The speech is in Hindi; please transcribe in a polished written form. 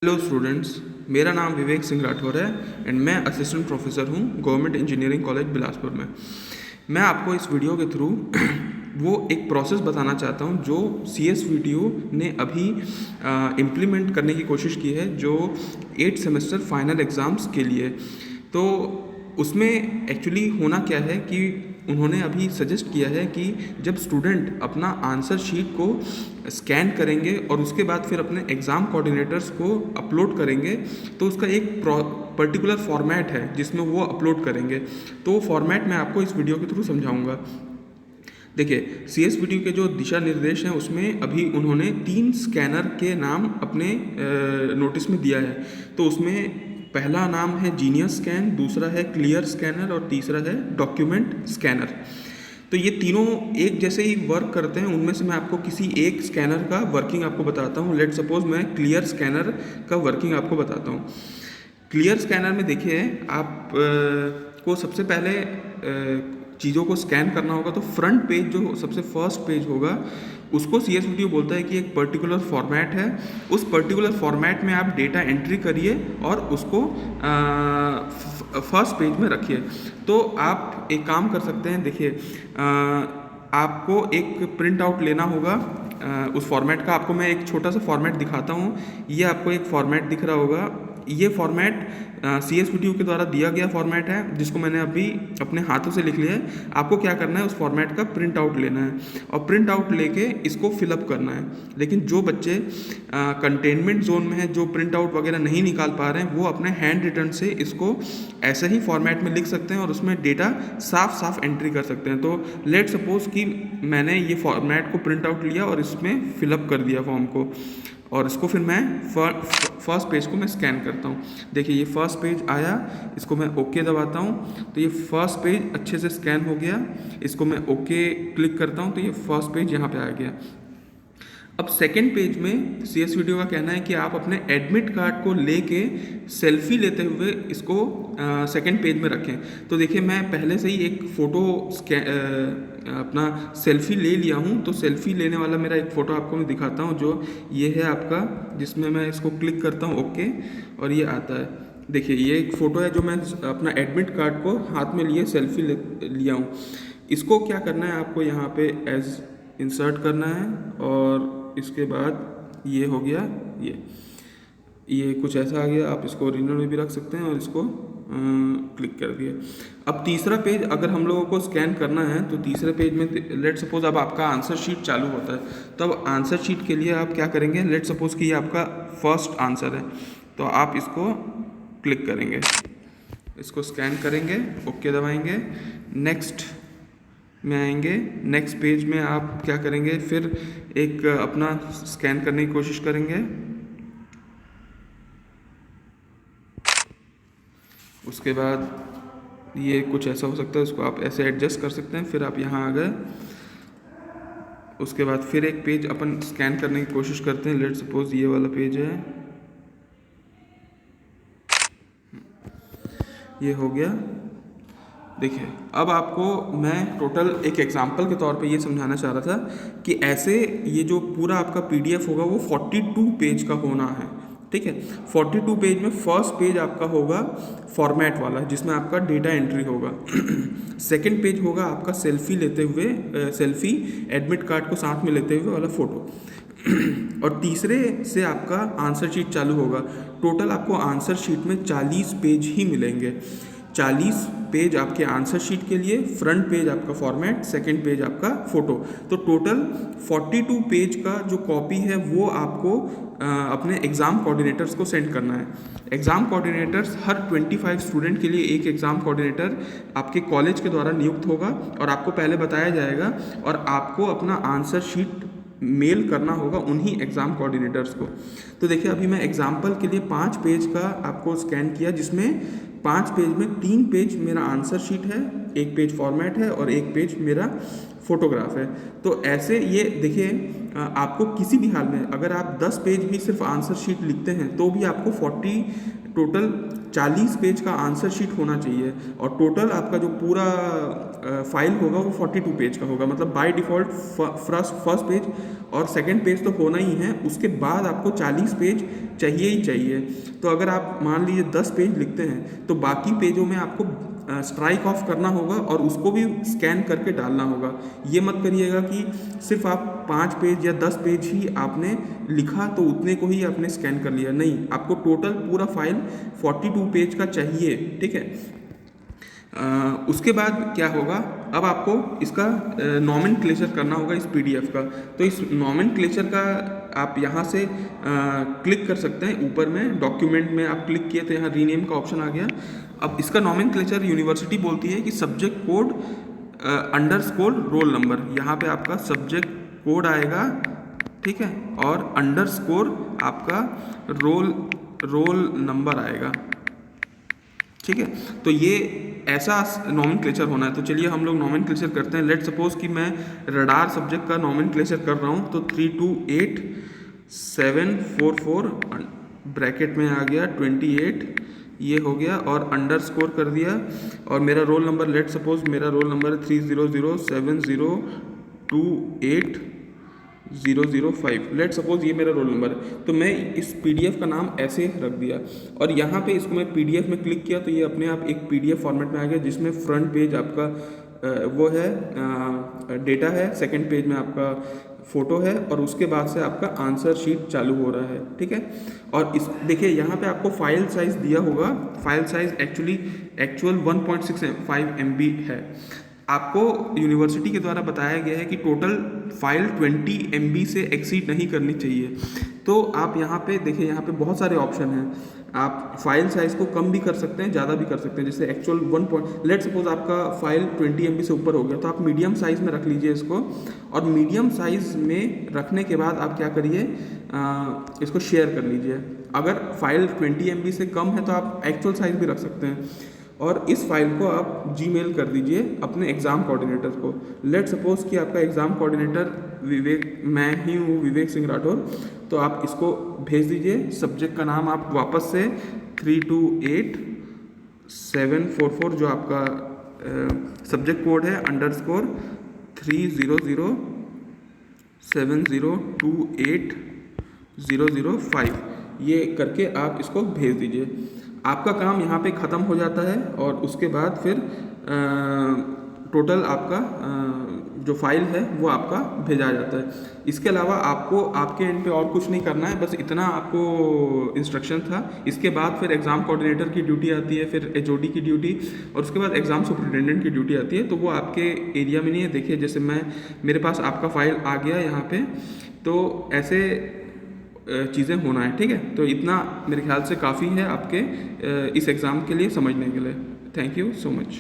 हेलो स्टूडेंट्स, मेरा नाम विवेक सिंह राठौर है एंड मैं असिस्टेंट प्रोफेसर हूँ गवर्नमेंट इंजीनियरिंग कॉलेज बिलासपुर में। मैं आपको इस वीडियो के थ्रू वो एक प्रोसेस बताना चाहता हूँ जो CSVTU ने अभी इम्प्लीमेंट करने की कोशिश की है, जो 8 सेमेस्टर फाइनल एग्ज़ाम्स के लिए। तो उसमें एक्चुअली होना क्या है कि उन्होंने अभी सजेस्ट किया है कि जब स्टूडेंट अपना आंसर शीट को स्कैन करेंगे और उसके बाद फिर अपने एग्ज़ाम कोऑर्डिनेटर्स को अपलोड करेंगे, तो उसका एक पर्टिकुलर फॉर्मेट है जिसमें वो अपलोड करेंगे। तो वो फॉर्मेट मैं आपको इस वीडियो के थ्रू समझाऊंगा। देखिए, CSVTU के जो दिशा निर्देश हैं उसमें अभी उन्होंने 3 स्कैनर के नाम अपने नोटिस में दिया है। तो उसमें पहला नाम है जीनियस स्कैन, दूसरा है क्लियर स्कैनर और तीसरा है डॉक्यूमेंट स्कैनर। तो ये तीनों एक जैसे ही वर्क करते हैं। उनमें से मैं आपको किसी एक स्कैनर का वर्किंग आपको बताता हूँ। लेट सपोज मैं क्लियर स्कैनर का वर्किंग आपको बताता हूँ। क्लियर स्कैनर में देखिए, आप को सबसे पहले चीज़ों को स्कैन करना होगा। तो फ्रंट पेज जो सबसे फर्स्ट पेज होगा उसको CSVTU बोलता है कि एक पर्टिकुलर फॉर्मेट है। उस पर्टिकुलर फॉर्मेट में आप डेटा एंट्री करिए और उसको फर्स्ट पेज में रखिए। तो आप एक काम कर सकते हैं। देखिए, आपको एक प्रिंट आउट लेना होगा उस फॉर्मेट का। आपको मैं एक छोटा सा फॉर्मेट दिखाता हूँ। ये आपको एक फॉर्मेट दिख रहा होगा। ये फॉर्मेट CSVTU के द्वारा दिया गया फॉर्मेट है, जिसको मैंने अभी अपने हाथों से लिख लिया है। आपको क्या करना है, उस फॉर्मेट का प्रिंट आउट लेना है और प्रिंट आउट लेके इसको फिलअप करना है। लेकिन जो बच्चे कंटेनमेंट जोन में है, जो प्रिंट आउट वगैरह नहीं निकाल पा रहे हैं, वो अपने हैंड रिटन से इसको ऐसे ही फॉर्मेट में लिख सकते हैं और उसमें डेटा साफ साफ एंट्री कर सकते हैं। तो लेट सपोज कि मैंने ये फॉर्मेट को प्रिंट आउट लिया और इसमें फिलअप कर दिया फॉर्म को, और इसको फिर मैं फर्स्ट पेज को मैं स्कैन करता हूँ। देखिए, ये फर्स्ट पेज आया, इसको मैं ओके दबाता हूँ तो ये फर्स्ट पेज अच्छे से स्कैन हो गया। इसको मैं ओके क्लिक करता हूँ तो ये फर्स्ट पेज यहाँ पे आ गया। अब सेकेंड पेज में CSVTU का कहना है कि आप अपने एडमिट कार्ड को लेके सेल्फी लेते हुए इसको सेकेंड पेज में रखें। तो देखिए, मैं पहले से ही एक फ़ोटो अपना सेल्फी ले लिया हूँ। तो सेल्फी लेने वाला मेरा एक फ़ोटो आपको मैं दिखाता हूँ, जो ये है आपका, जिसमें मैं इसको क्लिक करता हूँ ओके और ये आता है। देखिए, ये एक फ़ोटो है जो मैं अपना एडमिट कार्ड को हाथ में लिए सेल्फी लिया हूँ। इसको क्या करना है, आपको यहाँ पे एज इंसर्ट करना है और इसके बाद ये हो गया, ये कुछ ऐसा आ गया। आप इसको ओरिजिनल में भी रख सकते हैं और इसको क्लिक कर दिया। अब तीसरा पेज अगर हम लोगों को स्कैन करना है तो तीसरे पेज में लेट सपोज अब आपका आंसर शीट चालू होता है। तो अब आंसर शीट के लिए आप क्या करेंगे, लेट सपोज कि ये आपका फर्स्ट आंसर है, तो आप इसको क्लिक करेंगे, इसको स्कैन करेंगे, ओके दबाएंगे, नेक्स्ट में आएंगे। नेक्स्ट पेज में आप क्या करेंगे, फिर एक अपना स्कैन करने की कोशिश करेंगे। उसके बाद ये कुछ ऐसा हो सकता है, उसको आप ऐसे एडजस्ट कर सकते हैं। फिर आप यहाँ आ गए। उसके बाद फिर एक पेज अपन स्कैन करने की कोशिश करते हैं। लेट सपोज ये वाला पेज है, ये हो गया। देखिए, अब आपको मैं टोटल एक एग्जांपल के तौर पे ये समझाना चाह रहा था कि ऐसे ये जो पूरा आपका PDF होगा वो 42 पेज का होना है। ठीक है, 42 पेज में फर्स्ट पेज आपका होगा फॉर्मेट वाला, जिसमें आपका डेटा एंट्री होगा। सेकंड पेज होगा आपका सेल्फी लेते हुए, सेल्फी एडमिट कार्ड को साथ में लेते हुए वाला फ़ोटो। और तीसरे से आपका आंसर शीट चालू होगा। टोटल आपको आंसर शीट में 40 पेज ही मिलेंगे। 40 पेज आपके आंसर शीट के लिए, फ्रंट पेज आपका फॉर्मेट, सेकंड पेज आपका फ़ोटो। तो टोटल 42 पेज का जो कॉपी है वो आपको अपने एग्ज़ाम कोऑर्डिनेटर्स को सेंड करना है। एग्ज़ाम कोऑर्डिनेटर्स हर 25 स्टूडेंट के लिए एक एग्ज़ाम कोऑर्डिनेटर आपके कॉलेज के द्वारा नियुक्त होगा और आपको पहले बताया जाएगा और आपको अपना आंसर शीट मेल करना होगा उन्हीं एग्ज़ाम कोऑर्डिनेटर्स को। तो देखिए, अभी मैं एग्जाम्पल के लिए 5 पेज का आपको स्कैन किया, जिसमें 5 पेज में 3 पेज मेरा आंसर शीट है, 1 पेज फॉर्मेट है और 1 पेज मेरा फोटोग्राफ है। तो ऐसे ये देखिए, आपको किसी भी हाल में अगर आप 10 पेज भी सिर्फ आंसर शीट लिखते हैं तो भी आपको टोटल 40 पेज का आंसर शीट होना चाहिए, और टोटल आपका जो पूरा फाइल होगा वो 42 पेज का होगा। मतलब बाय डिफ़ॉल्ट फर्स्ट पेज और सेकंड पेज तो होना ही है, उसके बाद आपको 40 पेज चाहिए ही चाहिए। तो अगर आप मान लीजिए 10 पेज लिखते हैं तो बाकी पेजों में आपको स्ट्राइक ऑफ करना होगा और उसको भी स्कैन करके डालना होगा। ये मत करिएगा कि सिर्फ आप 5 पेज या 10 पेज ही आपने लिखा तो उतने को ही आपने स्कैन कर लिया, नहीं, आपको टोटल पूरा फाइल 42 पेज का चाहिए, ठीक है। उसके बाद क्या होगा, अब आपको इसका नॉमेनक्लेचर करना होगा इस पीडीएफ का। तो इस नॉमेनक्लेचर का आप यहाँ से क्लिक कर सकते हैं, ऊपर में डॉक्यूमेंट में आप क्लिक किए तो यहाँ रीनेम का ऑप्शन आ गया। अब इसका नॉमेनक्लेचर यूनिवर्सिटी बोलती है कि subject code underscore roll number, यहाँ पे आपका सब्जेक्ट कोड आएगा, ठीक है, और अंडरस्कोर आपका रोल नंबर आएगा, ठीक है। तो ये ऐसा नॉमेनक्लेचर होना है। तो चलिए हम लोग नॉमेनक्लेचर करते हैं। लेट सपोज कि मैं रडार सब्जेक्ट का नॉमेनक्लेचर कर रहा हूँ, तो 328744 ब्रैकेट में आ गया 28, ये हो गया, और अंडरस्कोर कर दिया, और मेरा रोल नंबर, लेट सपोज मेरा रोल नंबर है 3007028005, लेट सपोज ये मेरा रोल नंबर है। तो मैं इस पीडीएफ का नाम ऐसे रख दिया, और यहाँ पे इसको मैं पीडीएफ में क्लिक किया तो ये अपने आप एक पीडीएफ फॉर्मेट में आ गया, जिसमें फ्रंट पेज आपका वो है डेटा है, सेकंड पेज में आपका फ़ोटो है, और उसके बाद से आपका आंसर शीट चालू हो रहा है, ठीक है। और इस देखिए यहाँ पे आपको फाइल साइज़ दिया होगा, फाइल साइज़ एक्चुअल 1.65 MB है। आपको यूनिवर्सिटी के द्वारा बताया गया है कि टोटल फाइल 20 MB से एक्सीड नहीं करनी चाहिए। तो आप यहाँ पे देखिए, यहाँ पे बहुत सारे ऑप्शन हैं, आप फाइल साइज़ को कम भी कर सकते हैं, ज़्यादा भी कर सकते हैं। जैसे एक्चुअल लेट सपोज आपका फाइल 20 MB से ऊपर हो गया, तो आप मीडियम साइज़ में रख लीजिए इसको, और मीडियम साइज़ में रखने के बाद आप क्या करिए, इसको शेयर कर लीजिए। अगर फाइल 20 MB से कम है तो आप एक्चुअल साइज़ भी रख सकते हैं, और इस फाइल को आप जीमेल कर दीजिए अपने एग्ज़ाम कोऑर्डिनेटर को। लेट सपोज कि आपका एग्ज़ाम कोऑर्डिनेटर मैं ही हूँ, विवेक सिंह राठौर, तो आप इसको भेज दीजिए। सब्जेक्ट का नाम आप वापस से 328744 जो आपका सब्जेक्ट कोड है, अंडरस्कोर 3007028005, ये करके आप इसको भेज दीजिए। आपका काम यहाँ पे ख़त्म हो जाता है, और उसके बाद फिर टोटल आपका जो फाइल है वो आपका भेजा जाता है। इसके अलावा आपको आपके एंड पे और कुछ नहीं करना है, बस इतना आपको इंस्ट्रक्शन था। इसके बाद फिर एग्ज़ाम कोऑर्डिनेटर की ड्यूटी आती है, फिर एचओडी की ड्यूटी, और उसके बाद एग्ज़ाम सुपरिटेंडेंट की ड्यूटी आती है। तो वो आपके एरिया में नहीं है। देखिए जैसे मेरे पास आपका फाइल आ गया यहाँ पे, तो ऐसे चीज़ें होना है, ठीक है। तो इतना मेरे ख्याल से काफ़ी है आपके इस एग्ज़ाम के लिए समझने के लिए। Thank you so much.